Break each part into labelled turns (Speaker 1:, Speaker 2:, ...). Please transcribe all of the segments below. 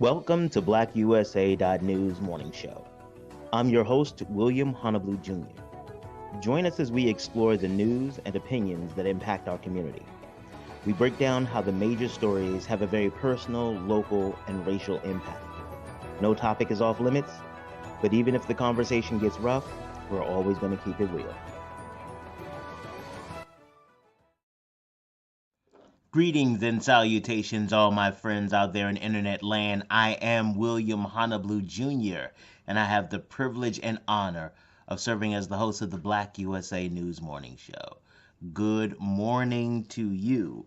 Speaker 1: Welcome to BlackUSA.news morning show. I'm your host, William Honolulu Jr. Join us as we explore the news and opinions that impact our community. We break down how the major stories have a very personal, local, and racial impact. No topic is off limits, but even if the conversation gets rough, we're always going to keep it real. Greetings and salutations, all my friends out there in internet land. I am William Honolulu Jr., and I have the privilege and honor of serving as the host of the Black USA News Morning Show. Good morning to you.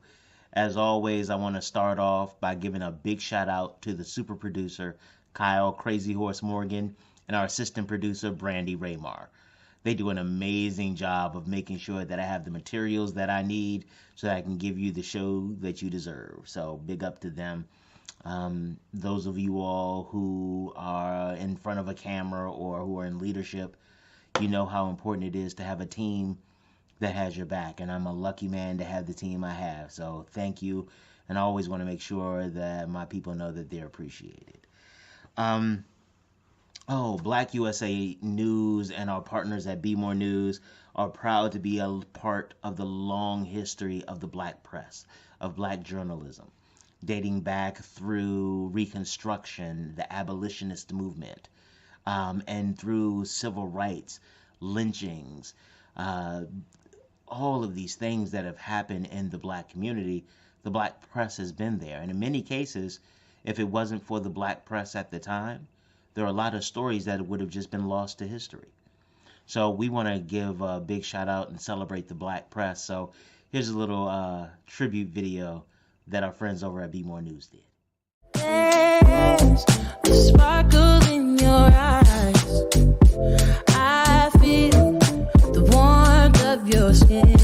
Speaker 1: As always, I want to start off by giving a big shout out to the super producer, Kyle Crazy Horse Morgan, and our assistant producer, Brandy Raymar. They do an amazing job of making sure that I have the materials that I need so that I can give you the show that you deserve. So big up to them. Those of you all who are in front of a camera or who are in leadership, you know how important it is to have a team that has your back. And I'm a lucky man to have the team I have. So thank you. And I always want to make sure that my people know that they're appreciated. Black USA News and our partners at Be More News are proud to be a part of the long history of the black press, of black journalism, dating back through Reconstruction, the abolitionist movement, and through civil rights, lynchings, all of these things that have happened in the black community. The black press has been there. And in many cases, if it wasn't for the black press at the time, there are a lot of stories that would have just been lost to history. So we want to give a big shout out and celebrate the black press. So here's a little tribute video that our friends over at Be More News did.
Speaker 2: There's a sparkle in your eyes. I feel the warmth of your skin.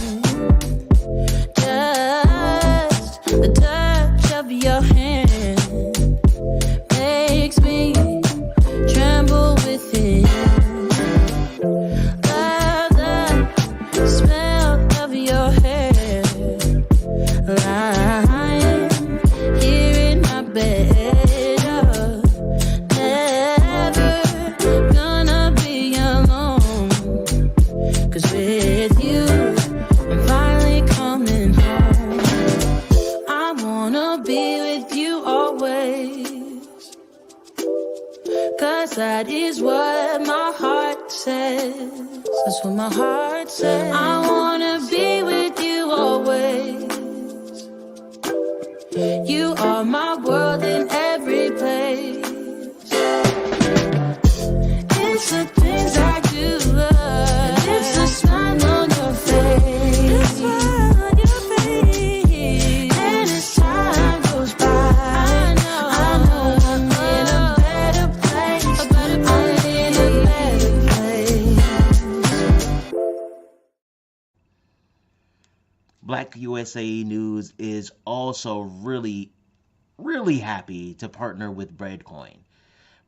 Speaker 2: Just the touch of your hand makes me tremble within. Love the smell of your hair, lying here in my bed. Never gonna be alone, 'cause with you I'm finally coming home. I wanna be with you always, 'cause that is what my heart says. That's what my heart says. I wanna be with you always. You are my world in every place. It's the things I do, it's the smile on your face. And as time goes by, I know I'm in a better place. I'm in a better place.
Speaker 1: Black USA News is also really happy to partner with Breadcoin.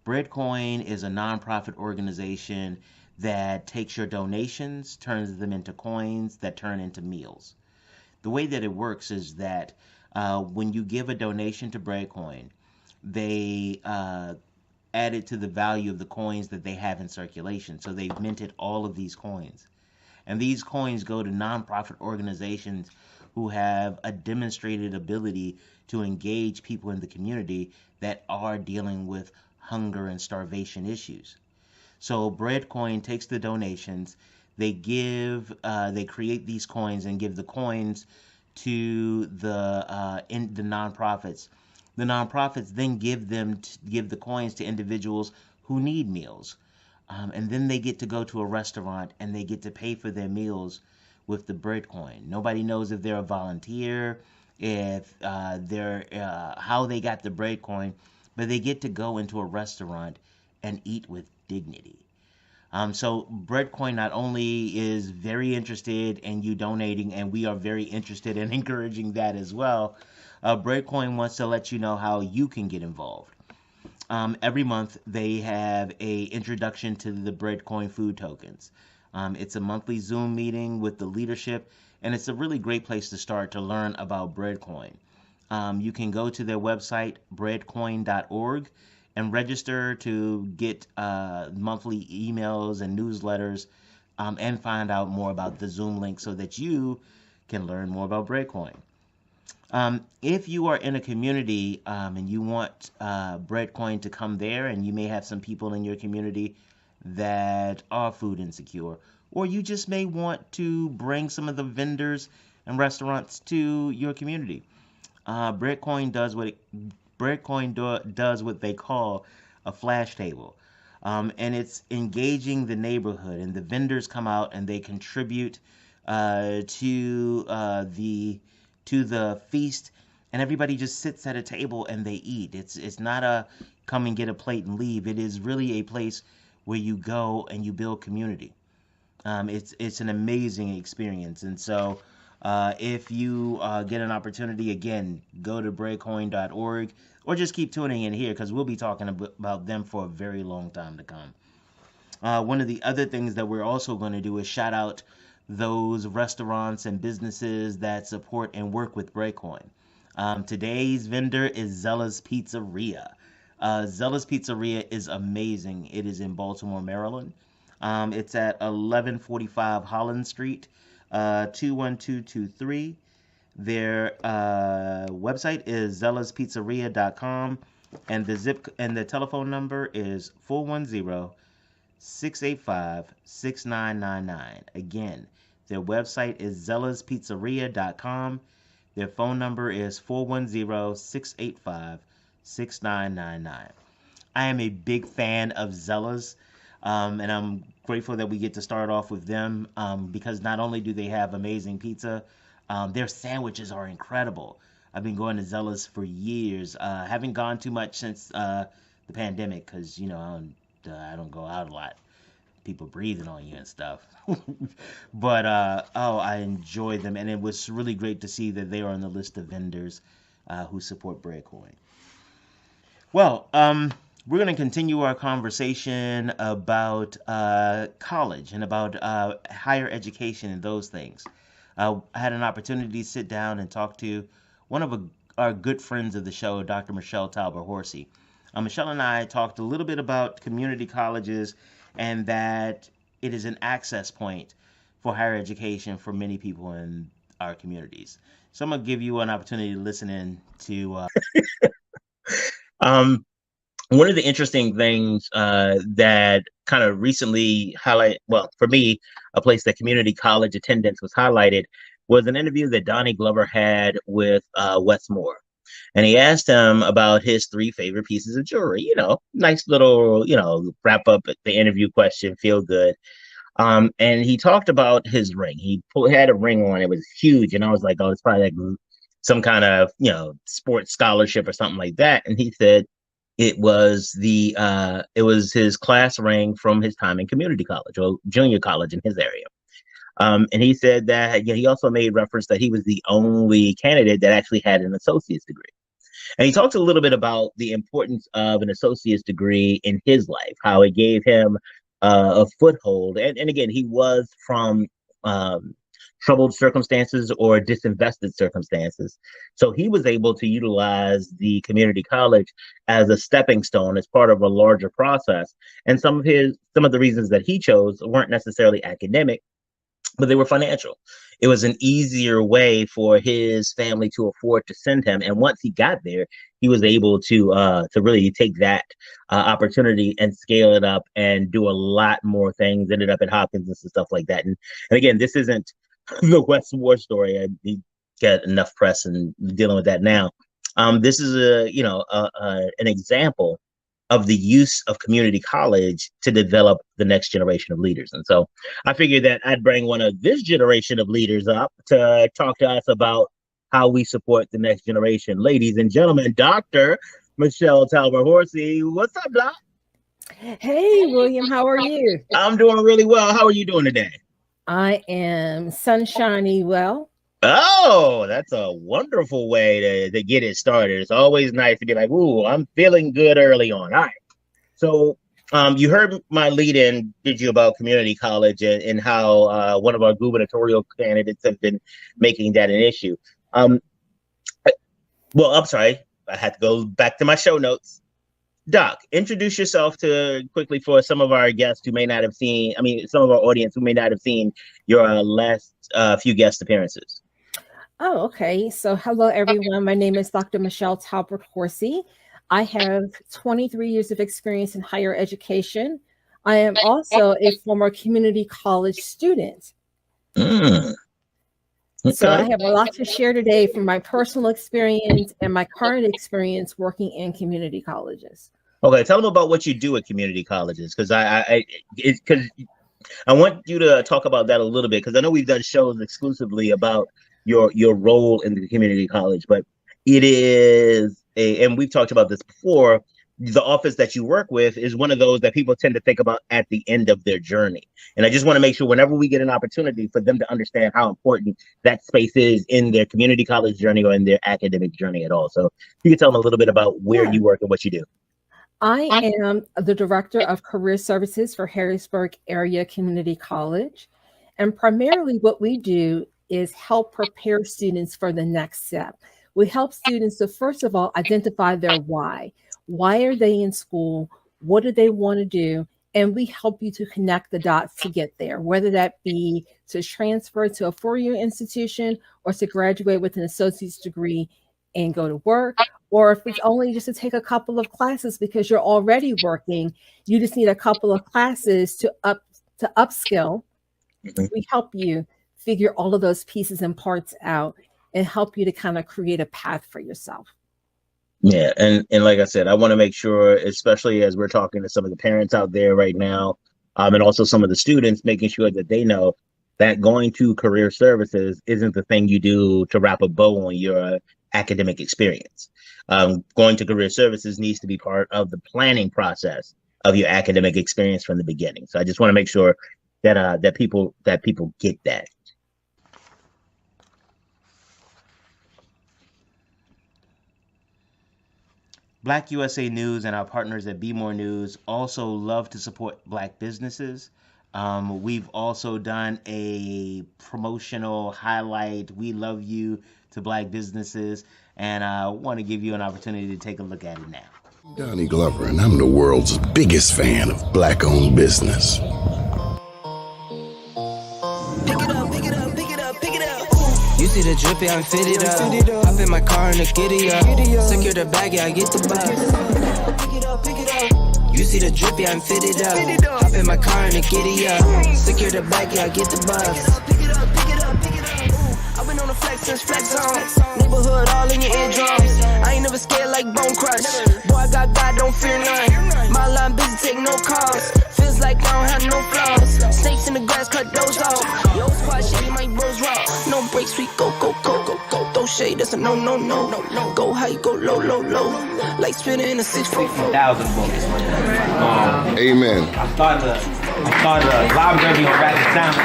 Speaker 1: Breadcoin is a nonprofit organization that takes your donations, turns them into coins that turn into meals. The way that it works is that when you give a donation to Breadcoin, they add it to the value of the coins that they have in circulation. So they've minted all of these coins. And these coins go to nonprofit organizations who have a demonstrated ability to engage people in the community that are dealing with hunger and starvation issues. So Breadcoin takes the donations, they create these coins and give the coins to the nonprofits. The nonprofits then give the coins to individuals who need meals. And then they get to go to a restaurant and they get to pay for their meals with the Breadcoin. Nobody knows if they're a volunteer, if they're how they got the Breadcoin, but they get to go into a restaurant and eat with dignity. So Breadcoin not only is very interested in you donating, and we are very interested in encouraging that as well, Breadcoin wants to let you know how you can get involved. Every month they have a introduction to the Breadcoin food tokens. It's a monthly Zoom meeting with the leadership, and it's a really great place to start to learn about Breadcoin. You can go to their website, breadcoin.org, and register to get monthly emails and newsletters, and find out more about the Zoom link so that you can learn more about Breadcoin. If you are in a community and you want Breadcoin to come there, and you may have some people in your community that are food insecure, or you just may want to bring some of the vendors and restaurants to your community. Breadcoin does what does what they call a flash table, and it's engaging the neighborhood, and the vendors come out and they contribute to the feast, and everybody just sits at a table and they eat. It's not a come and get a plate and leave. It is really a place where you go and you build community. It's an amazing experience, and so if you get an opportunity, again, go to breadcoin.org, or just keep tuning in here because we'll be talking about them for a very long time to come. One of the other things that we're also going to do is shout out those restaurants and businesses that support and work with Breadcoin. Today's vendor is Zella's Pizzeria. Zella's Pizzeria is amazing. It is in Baltimore, Maryland. It's at 1145 Holland Street, 21223. Their website is zellaspizzeria.com, and the telephone number is 410-685-6999. Again, their website is zellaspizzeria.com. Their phone number is 410-685-6999. I am a big fan of Zella's, and I'm grateful that we get to start off with them, because not only do they have amazing pizza, their sandwiches are incredible. I've been going to Zella's for years. Haven't gone too much since the pandemic because, I don't go out a lot. People breathing on you and stuff. But, I enjoy them. And it was really great to see that they are on the list of vendors who support Breadcoin. Well, we're going to continue our conversation about college and about higher education and those things. I had an opportunity to sit down and talk to one of our good friends of the show, Dr. Michelle Talbert-Horsey. Michelle and I talked a little bit about community colleges and that it is an access point for higher education for many people in our communities. So I'm going to give you an opportunity to listen in to.
Speaker 3: One of the interesting things that kind of recently for me, a place that community college attendance was highlighted was an interview that Donnie Glover had with Wes Moore. And he asked him about his 3 favorite pieces of jewelry, nice little, wrap up the interview question, feel good. And he talked about his ring. He had a ring on, it was huge. And I was like, oh, it's probably like some kind of, sports scholarship or something like that. And he said, it was his class ring from his time in community college or junior college in his area. And he said that he also made reference that he was the only candidate that actually had an associate's degree. And he talks a little bit about the importance of an associate's degree in his life, how it gave him a foothold. And again, he was from troubled circumstances or disinvested circumstances. So he was able to utilize the community college as a stepping stone, as part of a larger process. And some of the reasons that he chose weren't necessarily academic, but they were financial. It was an easier way for his family to afford to send him. And once he got there, he was able to really take that opportunity and scale it up and do a lot more things. Ended up at Hopkins and stuff like that. And again, this isn't the Wes Moore story. He got enough press and dealing with that now. This is an example of the use of community college to develop the next generation of leaders. And so I figured that I'd bring one of this generation of leaders up to talk to us about how we support the next generation. Ladies and gentlemen, Dr. Michelle Talbert-Horsey. What's up, Doc?
Speaker 4: Hey, William, how are you?
Speaker 3: I'm doing really well. How are you doing today?
Speaker 4: I am sunshiny well.
Speaker 3: Oh, that's a wonderful way to get it started. It's always nice to be like, ooh, I'm feeling good early on. All right. So you heard my lead-in, did you, about community college and how one of our gubernatorial candidates have been making that an issue. Well, I'm sorry. I had to go back to my show notes. Doc, introduce yourself to quickly for some of our guests who may not have seen, some of our audience who may not have seen your last few guest appearances.
Speaker 4: Oh, okay. So, hello, everyone. My name is Dr. Michelle Talbert-Horsey. I have 23 years of experience in higher education. I am also a former community college student.
Speaker 3: Okay.
Speaker 4: So I have a lot to share today from my personal experience and my current experience working in community colleges.
Speaker 3: Okay, tell them about what you do at community colleges, because I want you to talk about that a little bit, because I know we've done shows exclusively about your role in the community college, but it is and we've talked about this before. The office that you work with is one of those that people tend to think about at the end of their journey. And I just want to make sure whenever we get an opportunity for them to understand how important that space is in their community college journey or in their academic journey at all. So you can tell them a little bit about where you work and what you do.
Speaker 4: I am the Director of Career Services for Harrisburg Area Community College. And primarily what we do is help prepare students for the next step. We help students to, first of all, identify their why. Why are they in school? What do they want to do? And we help you to connect the dots to get there, whether that be to transfer to a four-year institution or to graduate with an associate's degree and go to work, or if it's only just to take a couple of classes because you're already working, you just need a couple of classes to upskill. We help you figure all of those pieces and parts out and help you to kind of create a path for yourself.
Speaker 3: Yeah, and like I said, I want to make sure, especially as we're talking to some of the parents out there right now, and also some of the students, making sure that they know that going to career services isn't the thing you do to wrap a bow on your academic experience. Going to career services needs to be part of the planning process of your academic experience from the beginning. So I just want to make sure that that people get that.
Speaker 1: BlackUSA.news and our partners at Be More News also love to support Black businesses. We've also done a promotional highlight, We Love You, to Black businesses, and I want to give you an opportunity to take a look at it now.
Speaker 5: Donnie Glover, and I'm the world's biggest fan of Black-owned business.
Speaker 2: Pick it up, pick it up, pick it up, pick it up. You see the drippy, I'm fitted up. Hop in my car and the giddy up. Secure the bag, yeah, I get the bus. Pick it up, pick it up. You see the drippy, I'm fitted up. Hop in my car and the giddy up. Secure the bag, yeah, I get the bus. Pick it up, pick it up, pick it up. I've been on the flex since flex on. Neighborhood all in your eardrums. I ain't never scared like Bone Crush. Boy, I got God, don't fear none. My line busy, take no calls. Feels like I don't have no flaws. Snakes in the grass, cut those off. Yo, squad shady, my bros raw. No breaks, we go, go, go, go, go. Throw shade, that's a no, no, no, no, no. Go high, go low, low, low. Like spinning in a 644.
Speaker 6: 1,000 books.
Speaker 5: Amen.
Speaker 6: I started a library on Rapid Sound.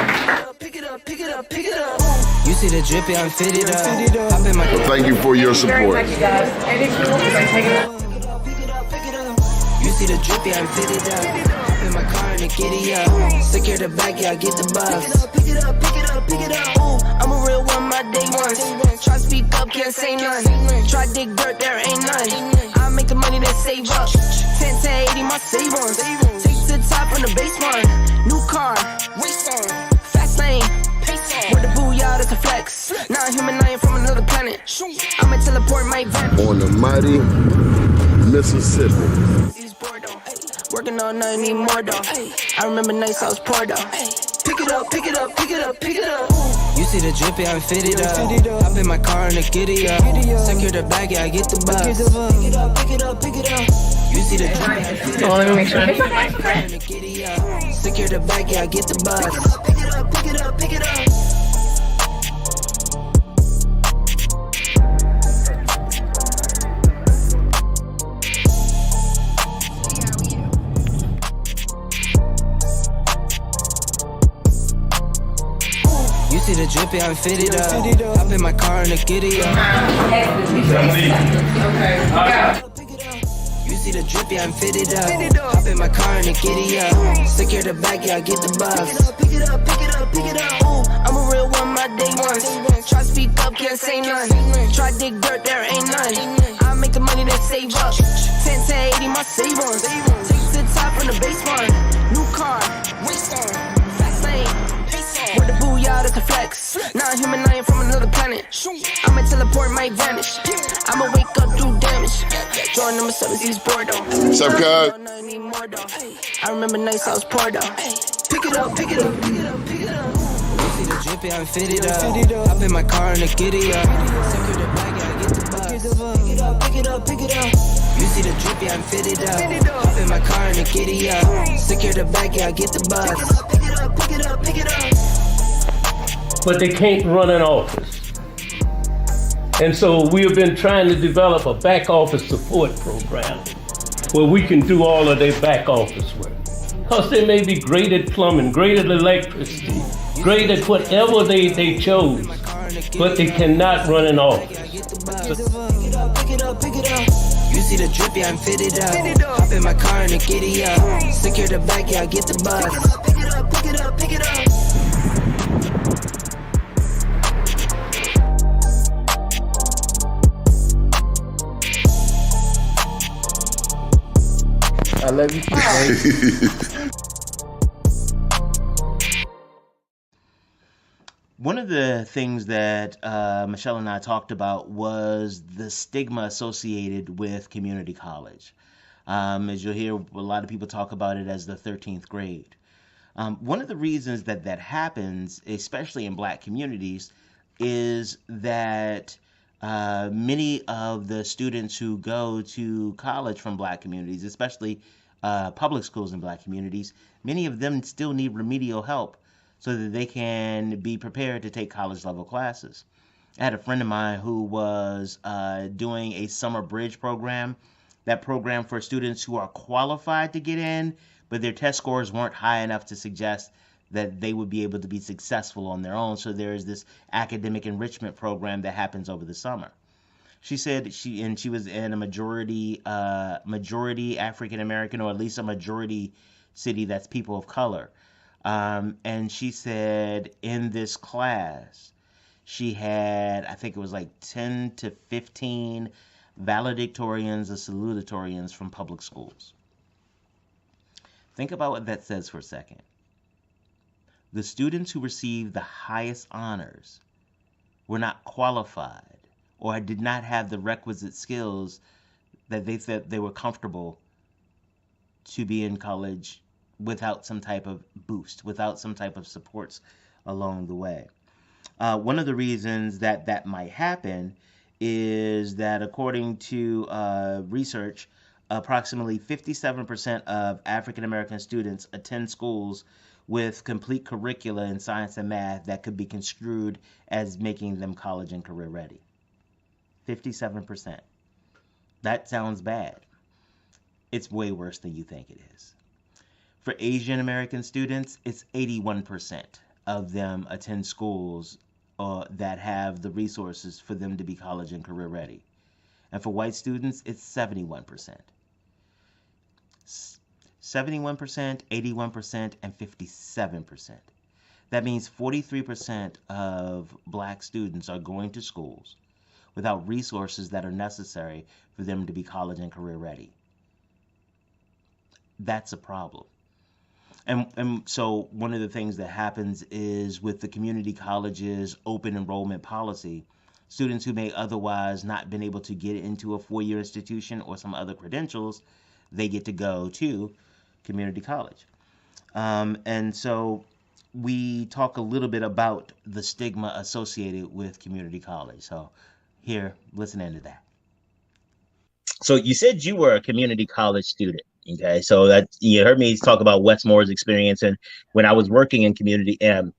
Speaker 2: Pick it up, pick it up, pick it up. You see the drippy, I'm fitted up. Hop in my
Speaker 5: Thank you for your support.
Speaker 2: You see the drippy, I'm fitted up. Hop in my car and the giddy up. Secure the bag, yeah, I get the bus. Pick it up, pick it up, pick it up. Ooh, I'm a real one, my day ones. Try speak up, can't say none. Try dig dirt, there ain't none. I make the money that save up. 10 to 80, my save ons. Take to the top on the base one. New car, race on. Fast lane, pace on. With the booyah, that's a flex. Not human, I ain't from another planet. I'ma teleport my van.
Speaker 5: On the mighty Mississippi.
Speaker 2: Working all night, need more though. I remember nights I was poor though. Pick it up, pick it up, pick it up, pick it up. You see the drippy, I'm fitted up. Hop in my car and the giddy up. Secure the bag, yeah, I get the bus. Pick it up, pick it up, pick it up. You see the drippy, I'm fitted up. Let me make sure. Secure the bag, yeah, I get the bus. Pick it up, pick it up, pick it up. You see the drippy, I'm fitted up. Hop in my car and the giddy up. You see the drippy, I'm fitted up. Hop in my car and the giddy up. Secure the bag, yeah, I get the bus. Pick it up, pick it up, pick it up. Ooh, I'm a real one, my day ones. Try to speak up, can't say none. Try to dig dirt, there ain't none. I make the money that save up. 10 to 80, my save ones. Take to the top from the base one. New car, race on. Fast lane, with the booyah, that's a flex. Not human, I ain't from another planet. I'ma teleport, might vanish. I'ma wake up, do damage. Join number 7, he's bored though.
Speaker 5: What's up, cuz?
Speaker 2: I remember nights I was poor though. Pick it up, pick it up, pick it up, pick it up. You see the drippy, I'm fitted up. Hop in my car and I get it up. Secure the bag, yeah, I get the bus. Pick it up, pick it up, pick it up. You see the drippy, I'm fitted up. Hop in my car and I get it up. Secure the bag, yeah, I get the bus. Pick it up, pick it up, pick it up.
Speaker 7: But they can't run an office. And so we have been trying to develop a back office support program where we can do all of their back office work. Because they may be great at plumbing, great at electricity, great at whatever they chose, but they cannot run an office.
Speaker 2: You see the drippy, I'm fitted up. Hop in my car and I get it up. Secure the bag, yeah, I get the bus. Pick it up, pick it up, pick it up.
Speaker 7: I love you too.
Speaker 1: One of the things that Michelle and I talked about was the stigma associated with community college. As you'll hear, a lot of people talk about it as the 13th grade. One of the reasons that that happens, especially in Black communities, is that many of the students who go to college from Black communities, especially public schools in Black communities, many of them still need remedial help so that they can be prepared to take college level classes. I had a friend of mine who was doing a summer bridge program, that program for students who are qualified to get in, but their test scores weren't high enough to suggest that they would be able to be successful on their own. So there is this academic enrichment program that happens over the summer. She said she was in a majority African American, or at least a majority city that's people of color. And she said in this class, she had, I think it was like 10 to 15 valedictorians or salutatorians from public schools. Think about what that says for a second. The students who received the highest honors were not qualified or did not have the requisite skills that they said they were comfortable to be in college without some type of boost, without some type of supports along the way. One of the reasons that that might happen is that according to research, approximately 57% of African American students attend schools with complete curricula in science and math that could be construed as making them college and career ready. 57%. That sounds bad. It's way worse than you think it is. For Asian American students, it's 81% of them attend schools that have the resources for them to be college and career ready. And for white students, it's 71%. 71%, 81%, and 57%. That means 43% of Black students are going to schools without resources that are necessary for them to be college and career ready. That's a problem. And so one of the things that happens is with the community colleges open enrollment policy, students who may otherwise not been able to get into a four-year institution or some other credentials, they get to go to community college. And so we talk a little bit about the stigma associated with community college. So here, listen into that.
Speaker 3: So you said you were a community college student. Okay, so that you heard me talk about Westmore's experience, and when I was working in community and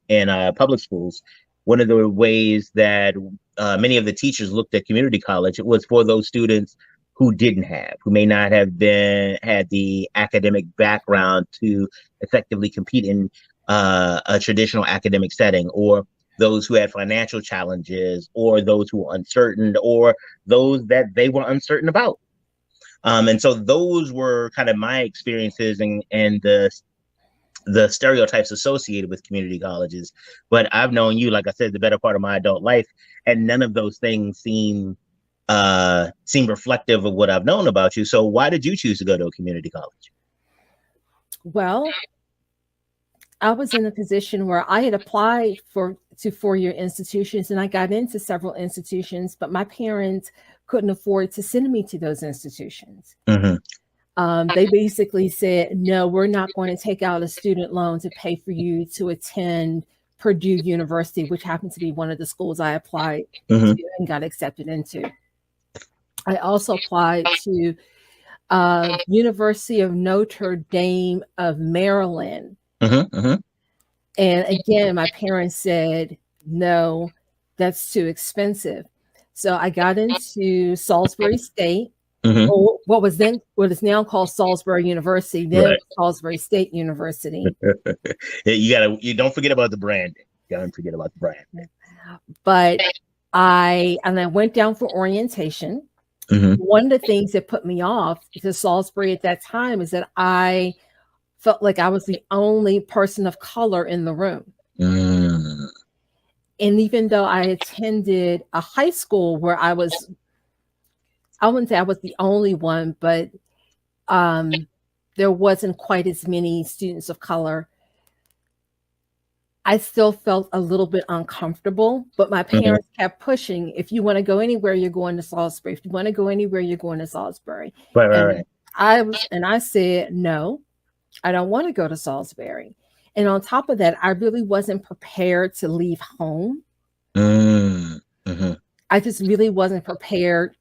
Speaker 3: public schools, one of the ways that many of the teachers looked at community college, it was for those students who who may not have had the academic background to effectively compete in a traditional academic setting, or those who had financial challenges, or those who were uncertain, or those that they were uncertain about. And so those were kind of my experiences and the the stereotypes associated with community colleges. But I've known you, like I said, the better part of my adult life, and none of those things seem reflective of what I've known about you. So why did you choose to go to a community college?
Speaker 4: Well, I was in a position where I had applied to four-year institutions, and I got into several institutions, but my parents couldn't afford to send me to those institutions.
Speaker 3: Mm-hmm.
Speaker 4: They basically said, no, we're not going to take out a student loan to pay for you to attend Purdue University, which happened to be one of the schools I applied
Speaker 3: Mm-hmm.
Speaker 4: to and got accepted into. I also applied to University of Notre Dame of Maryland.
Speaker 3: Mm-hmm. Mm-hmm.
Speaker 4: And again, my parents said, no, that's too expensive. So I got into Salisbury State,
Speaker 3: Mm-hmm.
Speaker 4: or what is now called Salisbury University, then
Speaker 3: Right.
Speaker 4: Salisbury State University.
Speaker 3: You don't forget about the brand. Don't forget about the brand.
Speaker 4: But I went down for orientation.
Speaker 3: Mm-hmm.
Speaker 4: One of the things that put me off to Salisbury at that time is that I felt like I was the only person of color in the room.
Speaker 3: Mm.
Speaker 4: And even though I attended a high school where I wouldn't say I was the only one, but there wasn't quite as many students of color, I still felt a little bit uncomfortable. But my parents kept pushing, if you want to go anywhere, you're going to Salisbury. If you want to go anywhere, you're going to Salisbury.
Speaker 3: Right.
Speaker 4: I said, no, I don't want to go to Salisbury. And on top of that, I really wasn't prepared to leave home.
Speaker 3: Mm-hmm.
Speaker 4: I just really wasn't prepared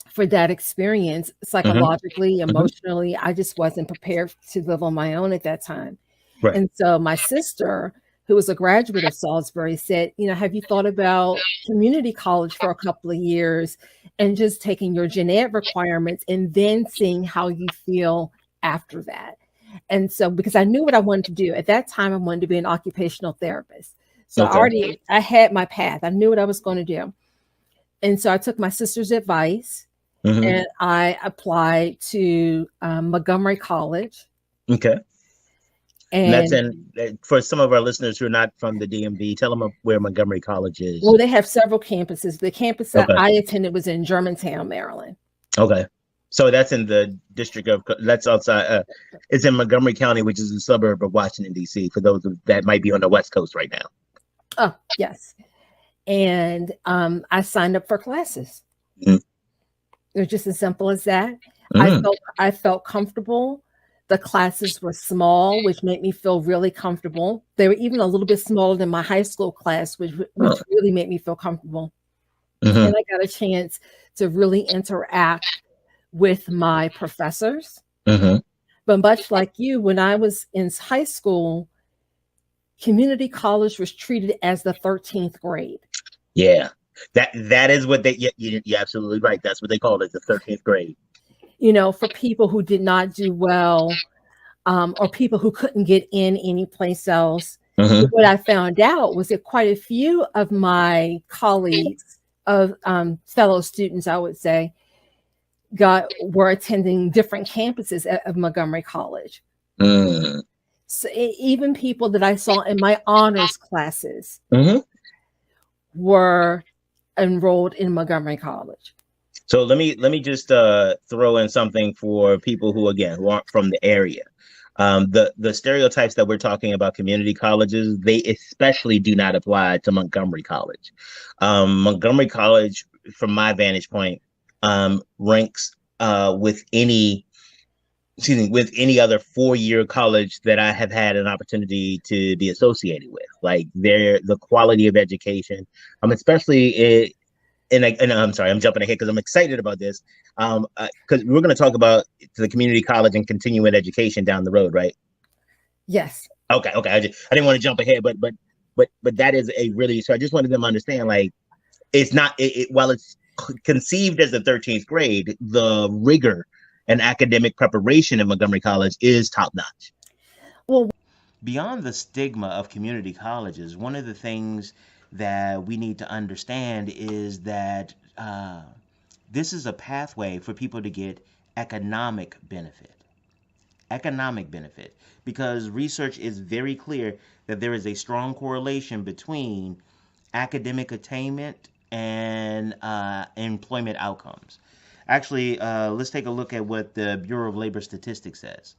Speaker 4: for that experience psychologically, emotionally. I just wasn't prepared to live on my own at that time.
Speaker 3: Right.
Speaker 4: And so my sister, who was a graduate of Salisbury, said, have you thought about community college for a couple of years and just taking your gen ed requirements and then seeing how you feel after that? And so, because I knew what I wanted to do at that time, I wanted to be an occupational therapist. So I had my path. I knew what I was going to do. And so I took my sister's advice and I applied to Montgomery College.
Speaker 3: Okay.
Speaker 4: And
Speaker 3: that's for some of our listeners who are not from the DMV, tell them where Montgomery College is.
Speaker 4: Well, they have several campuses. The campus that I attended was in Germantown, Maryland.
Speaker 3: Okay. So that's in the that's outside, it's in Montgomery County, which is a suburb of Washington, D.C., for those that might be on the West Coast right now.
Speaker 4: Oh, yes. And I signed up for classes.
Speaker 3: Mm.
Speaker 4: It was just as simple as that. I felt comfortable. The classes were small, which made me feel really comfortable. They were even a little bit smaller than my high school class, which really made me feel comfortable. And I got a chance to really interact with my professors. But much like you, when I was in high school, community college was treated as the 13th grade.
Speaker 3: Yeah, that is what you're absolutely right. That's what they call it, the 13th grade.
Speaker 4: For people who did not do well, or people who couldn't get in anyplace else. What I found out was that quite a few of my colleagues, of fellow students, I would say, were attending different campuses of Montgomery College. So even people that I saw in my honors classes were enrolled in Montgomery College.
Speaker 3: So let me just throw in something for people who aren't from the area. The stereotypes that we're talking about community colleges, they especially do not apply to Montgomery College. Montgomery College, from my vantage point, ranks with any other 4-year college that I have had an opportunity to be associated with. Like the quality of education, especially and I'm sorry, I'm jumping ahead because I'm excited about this. Because we're going to talk about the community college and continuing education down the road, right?
Speaker 4: Yes.
Speaker 3: Okay. I didn't want to jump ahead, but that is so I just wanted them to understand, like, it's not while it's conceived as the 13th grade, the rigor and academic preparation at Montgomery College is top notch.
Speaker 4: Well,
Speaker 1: beyond the stigma of community colleges, one of the things that we need to understand is that this is a pathway for people to get economic benefit. economic benefit, because research is very clear that there is a strong correlation between academic attainment and employment outcomes. Actually, let's take a look at what the Bureau of Labor Statistics says.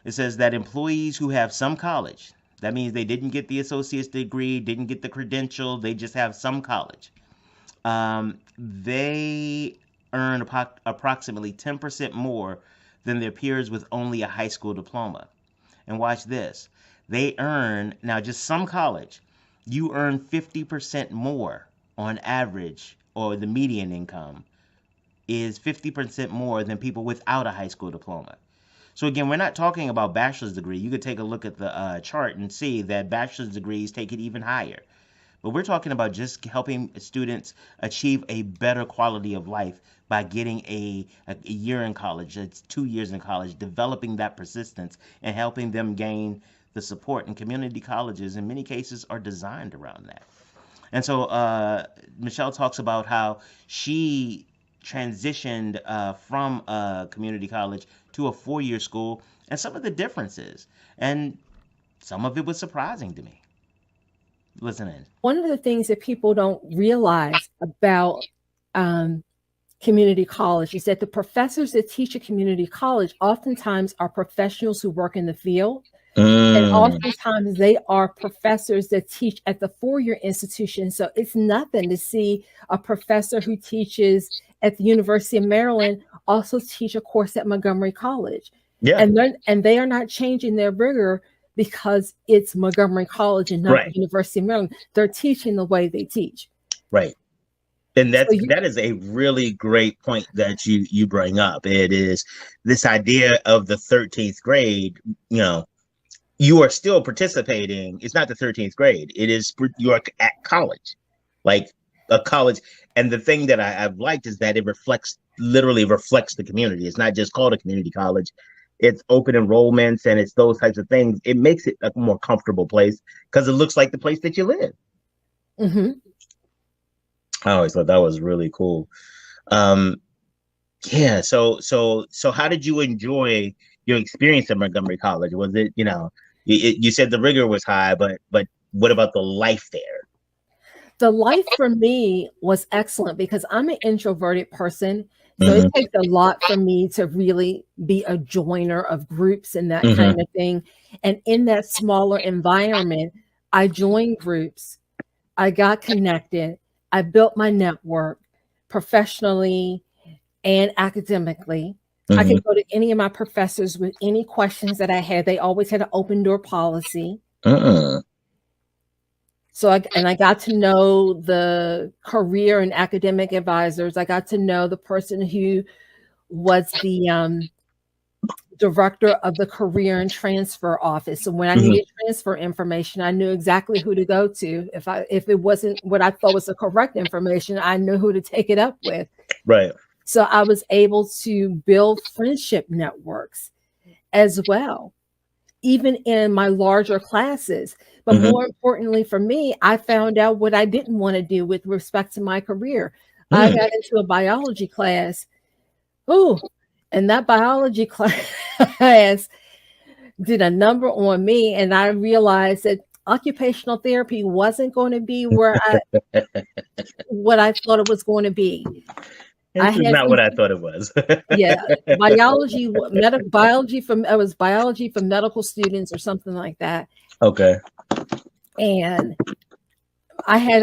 Speaker 1: It says that employees who have some college, that means they didn't get the associate's degree, didn't get the credential, they just have some college, they earn approximately 10% more than their peers with only a high school diploma. And watch this. They earn, now just some college, you earn 50% more on average, or the median income is 50% more than people without a high school diploma. So again, we're not talking about bachelor's degree. You could take a look at the chart and see that bachelor's degrees take it even higher. But we're talking about just helping students achieve a better quality of life by getting a year in college, it's 2 years in college, developing that persistence and helping them gain the support. And community colleges, in many cases, are designed around that. And so Michelle talks about how she transitioned from a community college to a 4-year school and some of the differences. And some of it was surprising to me. Listen in.
Speaker 4: One of the things that people don't realize about community college is that the professors that teach at community college oftentimes are professionals who work in the field. And oftentimes they are professors that teach at the 4-year institution. So it's nothing to see a professor who teaches at the University of Maryland also teach a course at Montgomery College.
Speaker 3: Yeah.
Speaker 4: And they are not changing their rigor because it's Montgomery College and not the University of Maryland. They're teaching the way they teach.
Speaker 3: Right. And that is a really great point that you bring up. It is this idea of the 13th grade, you are still participating. It's not the 13th grade. It is, you are at college, like a college. And the thing that I've liked is that it literally reflects the community. It's not just called a community college. It's open enrollments and it's those types of things. It makes it a more comfortable place because it looks like the place that you live.
Speaker 4: Mm-hmm.
Speaker 3: I always thought that was really cool. Yeah. So how did you enjoy your experience at Montgomery College? Was it, you said the rigor was high, but what about the life there?
Speaker 4: The life for me was excellent because I'm an introverted person. So it takes a lot for me to really be a joiner of groups and that kind of thing. And in that smaller environment, I joined groups. I got connected. I built my network professionally and academically. I could go to any of my professors with any questions that I had. They always had an open door policy. So I got to know the career and academic advisors. I got to know the person who was the director of the career and transfer office. So when I needed transfer information, I knew exactly who to go to. If it wasn't what I thought was the correct information, I knew who to take it up with.
Speaker 3: Right.
Speaker 4: So I was able to build friendship networks as well, even in my larger classes. But more importantly for me, I found out what I didn't want to do with respect to my career. I got into a biology class. And that biology class did a number on me. And I realized that occupational therapy wasn't going to be what I thought it was going to be.
Speaker 3: This is not what I thought it was.
Speaker 4: Yeah, biology for medical students or something like that.
Speaker 3: Okay.
Speaker 4: And I had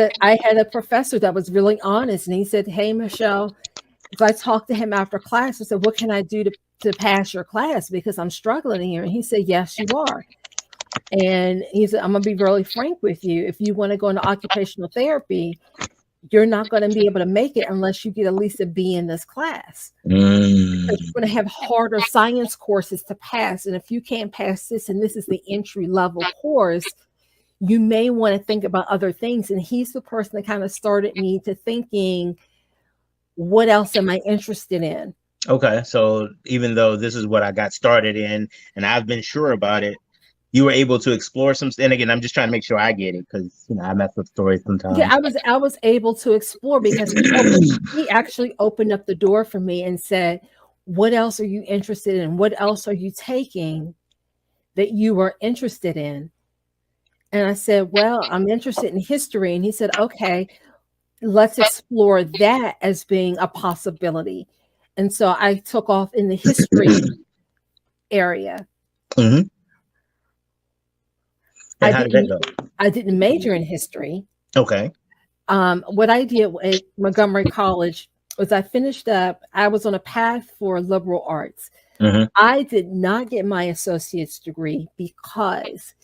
Speaker 4: a professor that was really honest, and he said, "Hey, Michelle," if I talked to him after class, I said, "What can I do to pass your class? Because I'm struggling here." And he said, "Yes, you are." And he said, "I'm gonna be really frank with you. If you want to go into occupational therapy, you're not going to be able to make it unless you get at least a B in this class. Because you're going to have harder science courses to pass. And if you can't pass this, and this is the entry level course, you may want to think about other things." And he's the person that kind of started me to thinking, what else am I interested in?
Speaker 3: Okay. So even though this is what I got started in and I've been sure about it, you were able to explore some. And again, I'm just trying to make sure I get it because I mess with stories sometimes.
Speaker 4: Yeah, I was able to explore because he actually opened up the door for me and said, what else are you interested in? What else are you taking that you were interested in? And I said, well, I'm interested in history. And he said, okay, let's explore that as being a possibility. And so I took off in the history area.
Speaker 3: And how did that go?
Speaker 4: I didn't major in history.
Speaker 3: Okay.
Speaker 4: What I did at Montgomery College was I finished up, I was on a path for liberal arts. I did not get my associate's degree because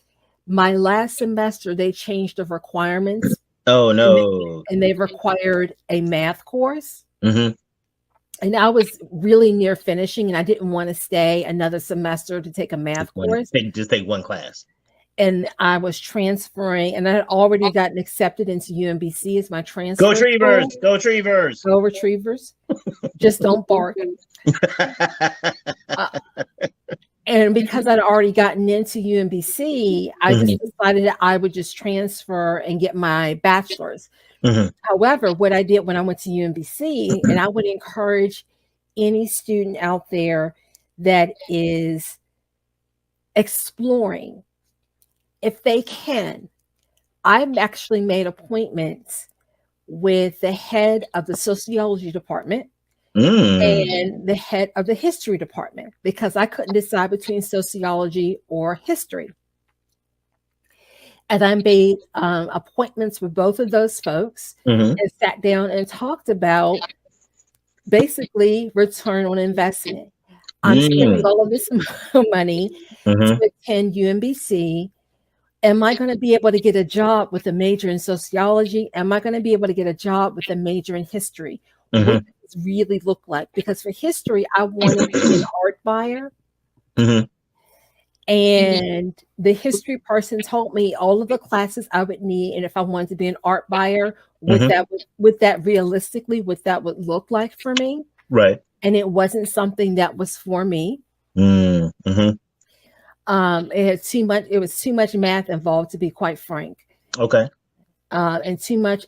Speaker 4: my last semester they changed the requirements.
Speaker 3: Oh no.
Speaker 4: And they required a math course. And I was really near finishing, and I didn't want to stay another semester to take a math course.
Speaker 3: Just take one class.
Speaker 4: And I was transferring, and I had already gotten accepted into UMBC as my transfer.
Speaker 3: Go Retrievers! Go Retrievers!
Speaker 4: Go Retrievers! Just don't bark. And because I'd already gotten into UMBC, I just decided that I would just transfer and get my bachelor's. However, what I did when I went to UMBC, and I would encourage any student out there that is exploring, if they can, I've actually made appointments with the head of the sociology department and the head of the history department because I couldn't decide between sociology or history. And I made appointments with both of those folks and sat down and talked about basically return on investment. I'm spending all of this money to attend UMBC. Am I going to be able to get a job with a major in sociology? Am I going to be able to get a job with a major in history? What does it really look like? Because for history, I wanted to be an art buyer. And the history person told me all of the classes I would need, and if I wanted to be an art buyer, what that realistically, what that would look like for me.
Speaker 3: Right.
Speaker 4: And it wasn't something that was for me. It had too much. It was too much math involved, to be quite frank.
Speaker 3: Okay.
Speaker 4: And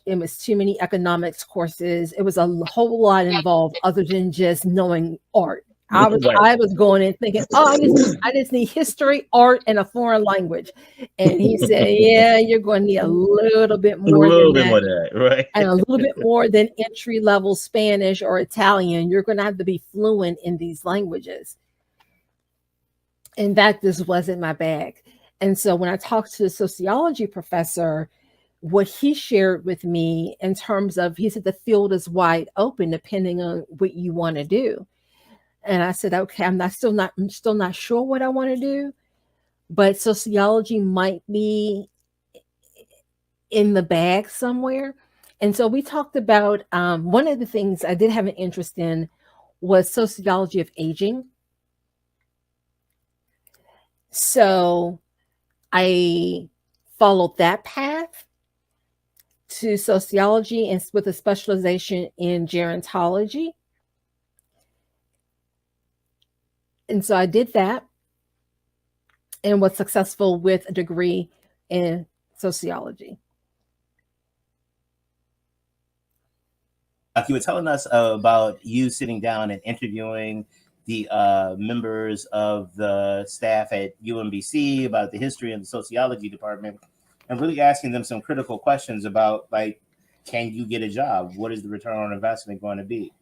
Speaker 4: it was too many economics courses. It was a whole lot involved other than just knowing art. I was going in thinking, I just need history, art, and a foreign language. And he said, yeah, you're going to need a little bit more than that,
Speaker 3: right?
Speaker 4: And a little bit more than entry-level Spanish or Italian. You're going to have to be fluent in these languages. And that just wasn't my bag. And so when I talked to the sociology professor, what he shared with me in terms of, he said, the field is wide open depending on what you want to do. And I said, okay, I'm still not sure what I want to do, but sociology might be in the bag somewhere. And so we talked about, one of the things I did have an interest in was sociology of aging. So I followed that path to sociology and with a specialization in gerontology. And so I did that and was successful with a degree in sociology.
Speaker 1: You were telling us about you sitting down and interviewing the members of the staff at UMBC about the history and the sociology department and really asking them some critical questions about, like, can you get a job? What is the return on investment going to be?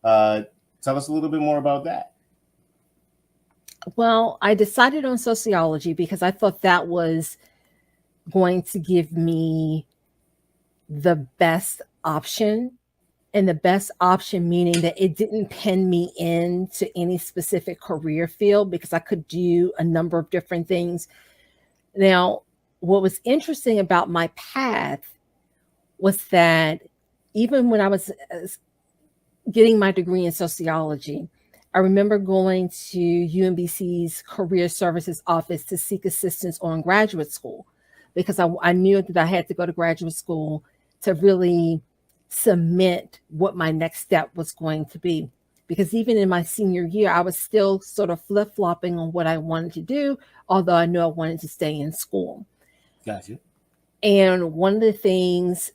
Speaker 1: Tell us a little bit more about that.
Speaker 4: Well, I decided on sociology because I thought that was going to give me the best option, and the best option meaning that it didn't pin me into any specific career field because I could do a number of different things. Now, what was interesting about my path was that even when I was getting my degree in sociology, I remember going to UMBC's Career Services Office to seek assistance on graduate school because I knew that I had to go to graduate school to really cement what my next step was going to be. Because even in my senior year, I was still sort of flip-flopping on what I wanted to do, although I knew I wanted to stay in school.
Speaker 1: Gotcha.
Speaker 4: And one of the things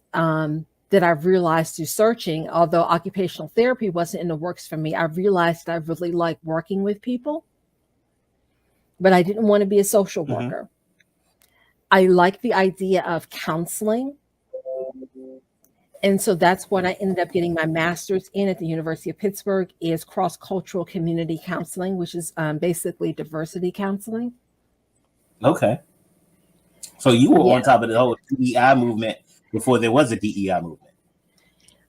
Speaker 4: that I realized through searching, although occupational therapy wasn't in the works for me, I realized I really like working with people, but I didn't want to be a social
Speaker 3: Mm-hmm.
Speaker 4: worker. I like the idea of counseling. And so that's what I ended up getting my master's in at the University of Pittsburgh is cross-cultural community counseling, which is basically diversity counseling.
Speaker 3: Okay. So you were
Speaker 4: Yeah.
Speaker 3: on top of the whole DEI movement before there was a DEI movement.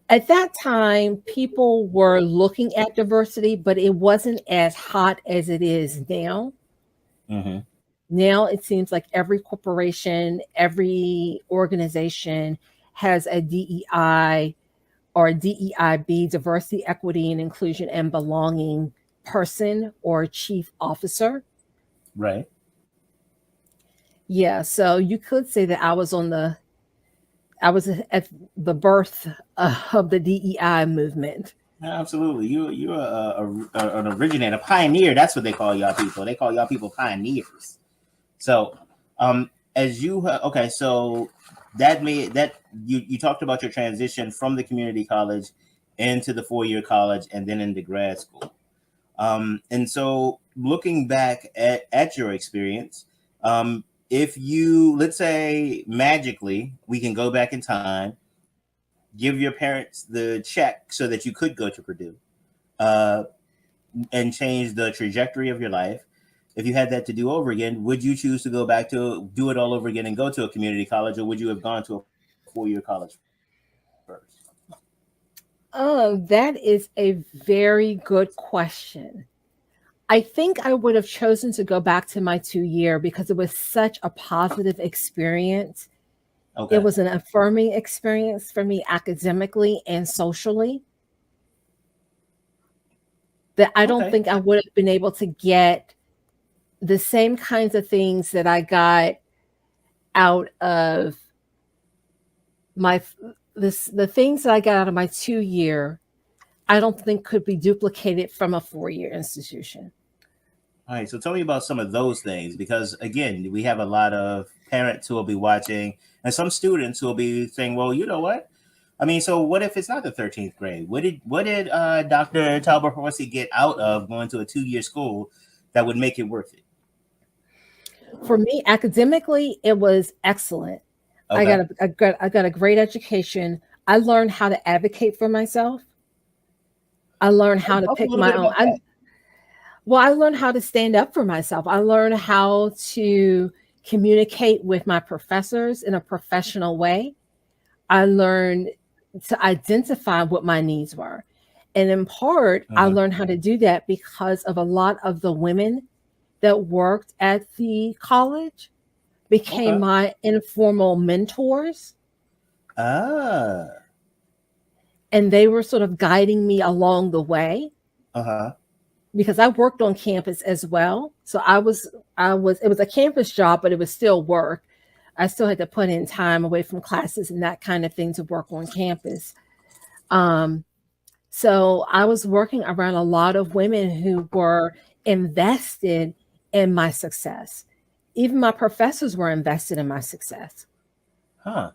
Speaker 4: At that time, people were looking at diversity, but it wasn't as hot as it is now.
Speaker 3: Mm-hmm.
Speaker 4: Now it seems like every corporation, every organization has a DEI or a DEIB, diversity, equity, and inclusion and belonging person or chief officer.
Speaker 3: Right.
Speaker 4: Yeah, so you could say that I was at the birth of the DEI movement.
Speaker 3: Absolutely. You're an originator, pioneer. That's what they call y'all people. They call y'all people pioneers. So, as you okay, so that made that you talked about your transition from the community college into the 4-year college and then into grad school. And so looking back at your experience, if you, let's say magically, we can go back in time, give your parents the check so that you could go to Purdue, and change the trajectory of your life. If you had that to do over again, would you choose to go back to do it all over again and go to a community college, or would you have gone to a 4-year college first?
Speaker 4: That is a very good question. I think I would have chosen to go back to my 2-year because it was such a positive experience.
Speaker 3: Okay.
Speaker 4: It was an affirming experience for me academically and socially that I don't
Speaker 3: Okay.
Speaker 4: think I would have been able to get the same kinds of things that I got out of the things that I got out of my 2-year, I don't think could be duplicated from a 4-year institution.
Speaker 3: All right, so tell me about some of those things, because again, we have a lot of parents who will be watching and some students who will be saying, well, you know what? I mean, so what if it's not the 13th grade? What did Dr. Talbert-Horsey get out of going to a 2-year school that would make it worth it?
Speaker 4: For me, academically, it was excellent.
Speaker 3: Okay.
Speaker 4: I got a great education. I learned how to advocate for myself. I learned how to
Speaker 3: Talk a
Speaker 4: pick
Speaker 3: little
Speaker 4: my
Speaker 3: bit
Speaker 4: own.
Speaker 3: about that.
Speaker 4: I learned how to stand up for myself. I learned how to communicate with my professors in a professional way. I learned to identify what my needs were. And in part, I learned how to do that because of a lot of the women that worked at the college became my informal mentors.
Speaker 3: Ah.
Speaker 4: And they were sort of guiding me along the way. Because I worked on campus as well. So it was a campus job, but it was still work. I still had to put in time away from classes and that kind of thing to work on campus. So I was working around a lot of women who were invested in my success. Even my professors were invested in my success.
Speaker 3: Huh.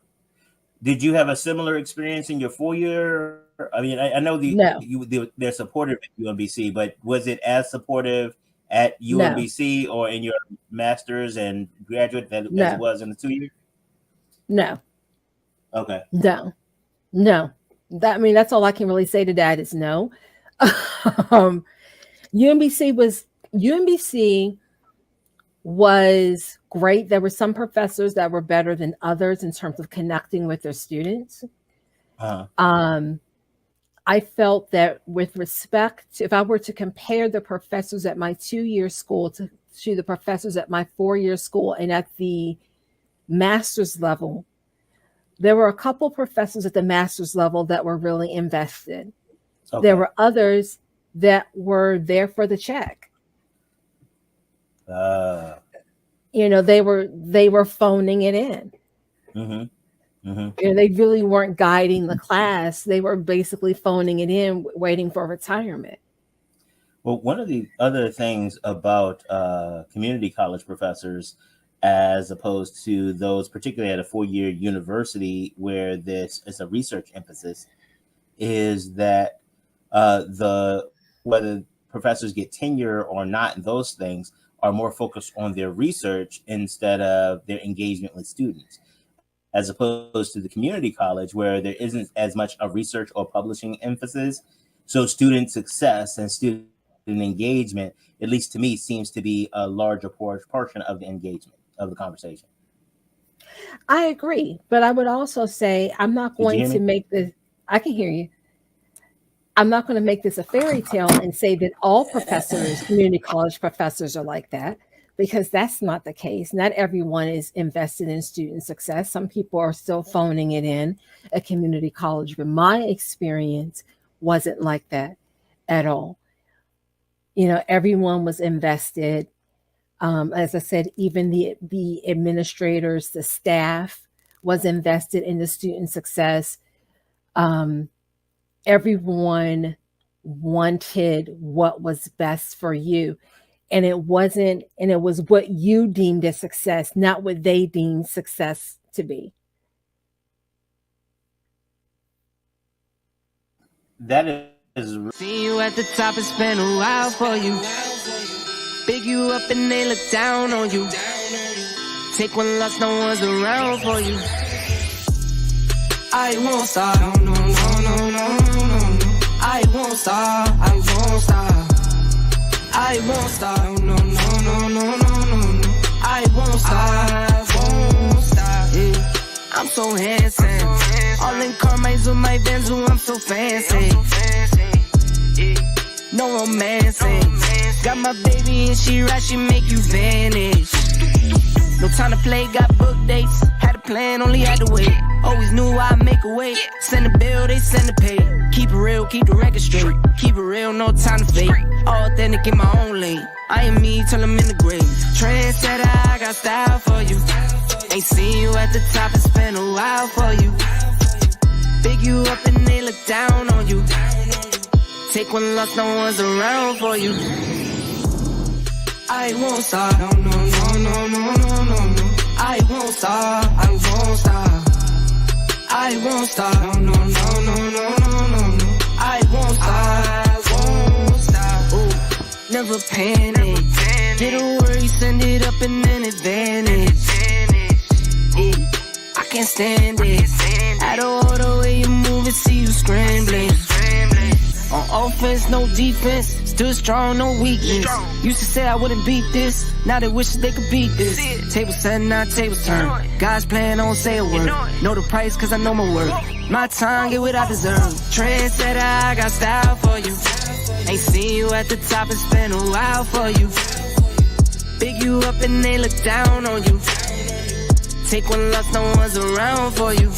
Speaker 3: Did you have a similar experience in your 4-year? I mean, I know they're supportive at UMBC, but was it as supportive at UMBC or in your master's and graduate as it was in the 2-year?
Speaker 4: No.
Speaker 3: Okay.
Speaker 4: No. That's all I can really say to that is no. UMBC was great. There were some professors that were better than others in terms of connecting with their students. I felt that with respect to, if I were to compare the professors at my 2-year school to the professors at my 4-year school and at the master's level, there were a couple professors at the master's level that were really invested. There were others that were there for the check. They were phoning it in. They really weren't guiding the class. They were basically phoning it in, waiting for retirement.
Speaker 3: Well, one of the other things about community college professors as opposed to those, particularly at a 4-year university where this is a research emphasis, is that the whether professors get tenure or not, and those things are more focused on their research instead of their engagement with students, as opposed to the community college where there isn't as much a research or publishing emphasis. So student success and student engagement, at least to me, seems to be a larger portion of the engagement of the conversation.
Speaker 4: I agree, but I would also say I'm not
Speaker 3: Did you
Speaker 4: going
Speaker 3: hear
Speaker 4: to
Speaker 3: me?
Speaker 4: make this. I can hear you. I'm not going to make this a fairy tale and say that all professors, community college professors, are like that, because that's not the case. Not everyone is invested in student success. Some people are still phoning it in at community college, but my experience wasn't like that at all. Everyone was invested. As I said, even the administrators, the staff was invested in the student success. Um, Everyone wanted what was best for you. And it was what you deemed as success, not what they deemed success to be.
Speaker 3: That is
Speaker 2: See you at the top, it's been a while for you. Big you up and they look down on you. Take one loss, no one's around for you. I won't stop, no, no, no, no, no, no, no. I won't stop, I won't stop. I won't stop, no, no, no, no, no, no, no. I won't stop, I won't stop. Yeah. I'm so handsome. All in Carmine's with my Benz, I'm so fancy. No romancing. Got my baby and she right, she make you vanish. No time to play, got book dates. Had a plan, only had to wait. Always knew I'd make a way. Send a bill, they send a pay. Keep it real, keep the record straight. Keep it real, no time to fake. All authentic in my own lane. I am me till I'm in the grave. Trendsetter, I got style for you. Ain't seen you at the top, it's been a while for you. Big you up and they look down on you. Take one loss, no one's around for you. I won't stop, no, no, no, no, no, no, no, no. I won't stop, I won't stop. I won't stop, no, no, no, no, no, no, no, no. I won't stop, I won't stop. Ooh, never panic. Get a worry, send it up and then advantage. Ooh, I can't stand it. Out of all the way you move it, see you scrambling. On offense, no defense. Still strong, no weakness. Used to say I wouldn't beat this. Now they wish they could beat this. Tables set, not tables turn. God's plan, don't say a word. Know the price, cause I know my worth. My time, get what I deserve. Trendsetter, I got style for you. Ain't seen you at the top, it's been a while for you. Big you up and they look down on you. Take one loss, no one's around for you.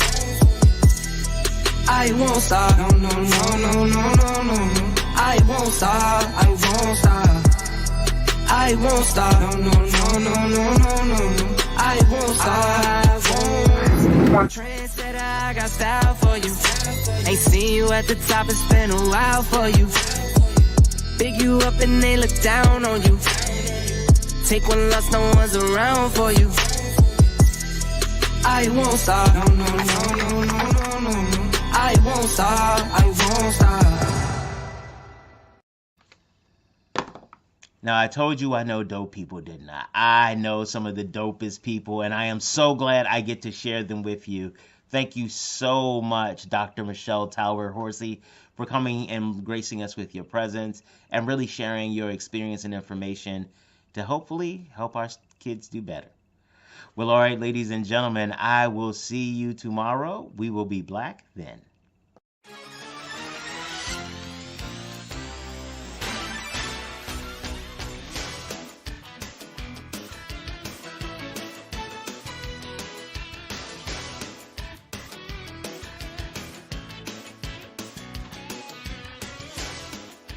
Speaker 2: I won't stop, no, no, no, no, no, no, no. I won't stop, I won't stop. I won't stop, no, no, no, no, no, no, no. I won't stop, I won't. Trendsetter, I got style for you. Ain't seen you at the top, it's been a while for you. Big you up and they look down on you. Take one loss, no one's around for you. I won't stop, no, no, no, no, no, no, no, no. I won't stop, I won't stop.
Speaker 1: Now, I told you I know dope people, didn't I? I know some of the dopest people, and I am so glad I get to share them with you. Thank you so much, Dr. Michelle Talbert-Horsey, for coming and gracing us with your presence and really sharing your experience and information to hopefully help our kids do better. Well, all right, ladies and gentlemen, I will see you tomorrow. We will be black then.